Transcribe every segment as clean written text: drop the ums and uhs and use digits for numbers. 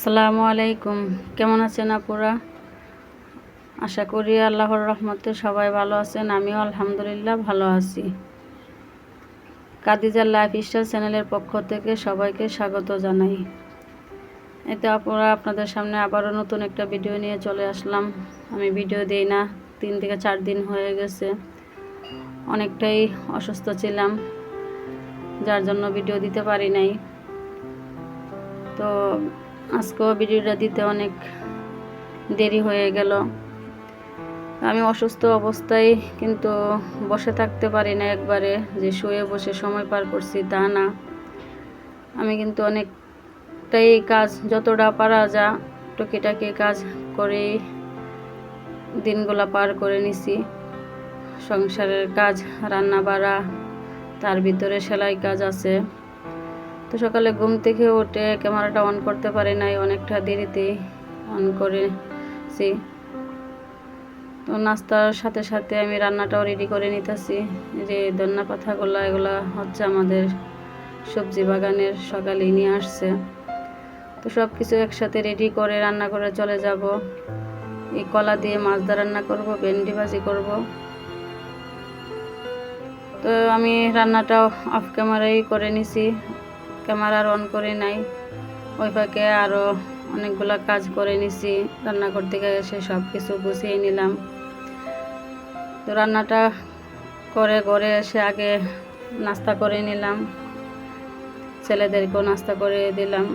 আসসালামু আলাইকুম। কেমন আছেন আপুরা? আশা করি আল্লাহর রহমতে সবাই ভালো আছেন। আমিও আলহামদুলিল্লাহ ভালো আছি। কাদিজা লাইফস্টাইল চ্যানেলের পক্ষ থেকে সবাইকে স্বাগত জানাই। এতে আপুরা আপনাদের সামনে আবারও নতুন একটা ভিডিও নিয়ে চলে আসলাম। আমি ভিডিও দিই না 3 থেকে 4 দিন হয়ে গেছে। অনেকটাই অসুস্থ ছিলাম, যার জন্য ভিডিও দিতে পারি নাই। তো আজকেও ভিডিওটা দিতে অনেক দেরি হয়ে গেল। আমি অসুস্থ অবস্থায় কিন্তু বসে থাকতে পারি না, একবারে যে শুয়ে বসে সময় পার করছি তা না। আমি কিন্তু অনেকটাই কাজ, যতটা পারা যা টুকিটাকি কাজ করে দিনগুলা পার করে নিছি। সংসারের কাজ, রান্না বাড়া, তার ভিতরে সেলাই কাজ আছে। তো সকালে ঘুম থেকে উঠে ক্যামেরাটা অন করতে পারি নাই, অনেকটা দেরিতে অন করেছি। তো নাস্তার সাথে সাথে আমি রান্নাটাও রেডি করে নিতেছি। যে ধনিয়া পাতাগুলো, এগুলা হচ্ছে আমাদের সবজি বাগানের, সকালেই নিয়ে আসছে। তো সব কিছু একসাথে রেডি করে রান্না করে চলে যাব। এই কলা দিয়ে মাছ দা রান্না করব, ভেন্ডি ভাজি করব। তো আমি রান্নাটাও অফ ক্যামেরাই করে নিছি, ক্যামেরার অন করে নাই। ওই ফাঁকে আরও অনেকগুলো কাজ করে নিছি। রান্না করতে এসে সব কিছু গুছিয়ে নিলাম। তো রান্নাটা করে ঘরে এসে আগে নাস্তা করে নিলাম, ছেলেদেরকেও নাস্তা করে দিলাম।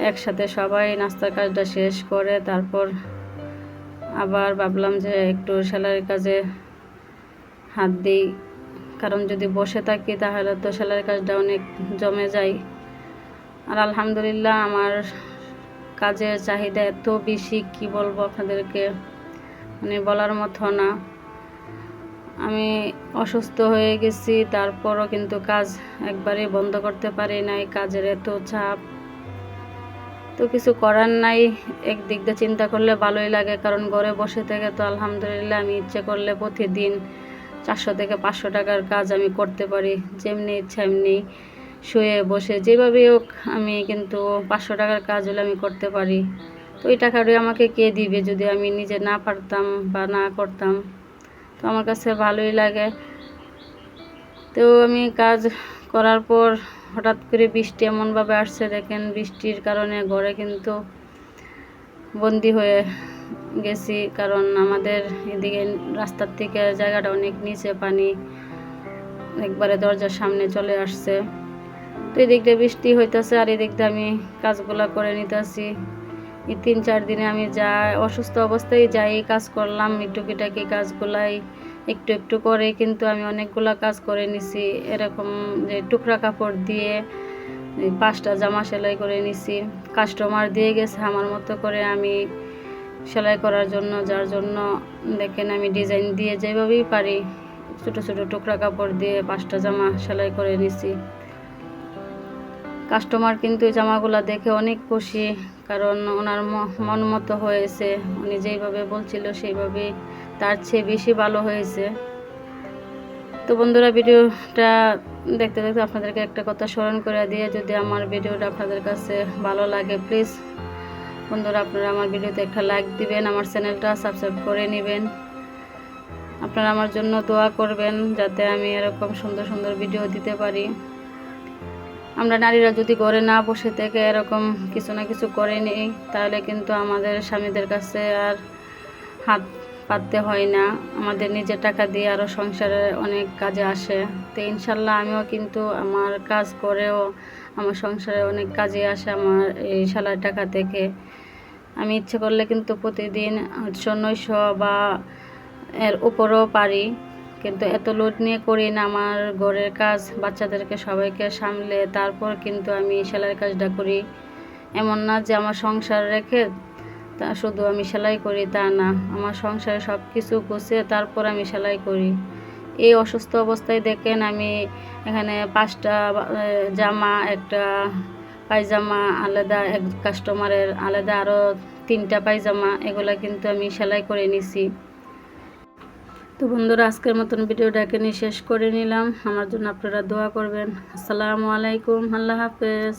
একসাথে সবাই নাস্তার কাজটা শেষ করে তারপর আবার ভাবলাম যে একটু সেলাইয়ের কাজে হাত দিই, কারণ যদি বসে থাকি তাহলে তো সেলাইয়ের কাজটা অনেক জমে যায়। আর আলহামদুলিল্লাহ আমার কাজের চাহিদা এত বেশি, কি বলবো আপনাদেরকে, মানে বলার মতো না। আমি অসুস্থ হয়ে গেছি, তারপরও কিন্তু কাজ একবারে বন্ধ করতে পারি নাই, কাজের এত চাপ। তো কিছু করার নাই। একদিক দিয়ে চিন্তা করলে ভালোই লাগে, কারণ ঘরে বসে থেকে তো আলহামদুলিল্লাহ আমি ইচ্ছে করলে প্রতিদিন 400 থেকে 500 টাকার কাজ আমি করতে পারি। যেমনি ইচ্ছা এমনি শুয়ে বসে যেভাবেই হোক আমি কিন্তু 500 টাকার কাজ হলে আমি করতে পারি। তো ওই টাকাটাই আমাকে কে দিবে যদি আমি নিজে না পারতাম বা না করতাম? তো আমার কাছে ভালোই লাগে। তো আমি কাজ করার পর হঠাৎ করে বৃষ্টি এমনভাবে আসছে, দেখেন বৃষ্টির কারণে ঘরে কিন্তু বন্দি হয়ে গেছি, কারণ আমাদের এদিকে রাস্তার থেকে জায়গাটা অনেক নিচে, পানি একবারে দরজার সামনে চলে আসছে। তো এদিক দিয়ে বৃষ্টি হইতেছে আর এদিক দিয়ে আমি কাজগুলা করে নিতেছি। এই 3-4 দিনে আমি যা অসুস্থ অবস্থায় যাই কাজ করলাম, টুকিটাকি কাজগুলাই একটু একটু করে কিন্তু আমি অনেকগুলা কাজ করে নিছি। এরকম যে টুকরা কাপড় দিয়ে 5টা জামা সেলাই করে নিছি। কাস্টমার দিয়ে গেছে আমার মতো করে আমি সেলাই করার জন্য, যার জন্য দেখেন আমি ডিজাইন দিয়ে যেভাবেই পারি ছোটো ছোটো টুকরা কাপড় দিয়ে 5টা জামা সেলাই করে নিছি। কাস্টমার কিন্তু এই জামাগুলো দেখে অনেক খুশি, কারণ ওনার মন মতো হয়েছে। উনি যেইভাবে বলছিল সেইভাবে, তার চেয়ে বেশি ভালো হয়েছে। তো বন্ধুরা, ভিডিওটা দেখতে দেখতে আপনাদেরকে একটা কথা স্মরণ করে দিয়ে, যদি আমার ভিডিওটা আপনাদের কাছে ভালো লাগে প্লিজ বন্ধুরা আপনারা আমার ভিডিওতে একটা লাইক দিবেন, আমার চ্যানেলটা সাবস্ক্রাইব করে নেবেন। আপনারা আমার জন্য দোয়া করবেন যাতে আমি এরকম সুন্দর সুন্দর ভিডিও দিতে পারি। আমরা নারীরা যদি ঘরে না বসে থেকে এরকম কিছু না কিছু করে নিই, তাহলে কিন্তু আমাদের স্বামীদের কাছে আর হাত পাততে হয় না। আমাদের নিজের টাকা দিয়ে আরও সংসারে অনেক কাজে আসে। তো ইনশাল্লাহ আমিও কিন্তু আমার কাজ করেও আমার সংসারে অনেক কাজে আসে আমার এই সেলাই টাকা থেকে। আমি ইচ্ছে করলে কিন্তু প্রতিদিন 800-900 বা এর উপরেও পারি, কিন্তু এত লোড নিয়ে করি না। আমার ঘরের কাজ, বাচ্চাদেরকে সবাইকে সামলে তারপর কিন্তু আমি সেলাইয়ের কাজটা করি। এমন না যে আমার সংসার রেখে তা শুধু আমি সেলাই করি, তা না। আমার সংসারে সব কিছু গুছিয়ে তারপর আমি সেলাই করি। এই অসুস্থ অবস্থায় দেখেন আমি এখানে 5টা জামা, একটা পায়জামা আলাদা, এক কাস্টমারের আলাদা আরও 3টা পায়জামা, এগুলা কিন্তু আমি সেলাই করে নিছি। তো বন্ধুরা, আজকের মতন ভিডিওটা এখানে শেষ করে নিলাম। আমার জন্য আপনারা দোয়া করবেন। আসসালামু আলাইকুম, আল্লাহ হাফেজ।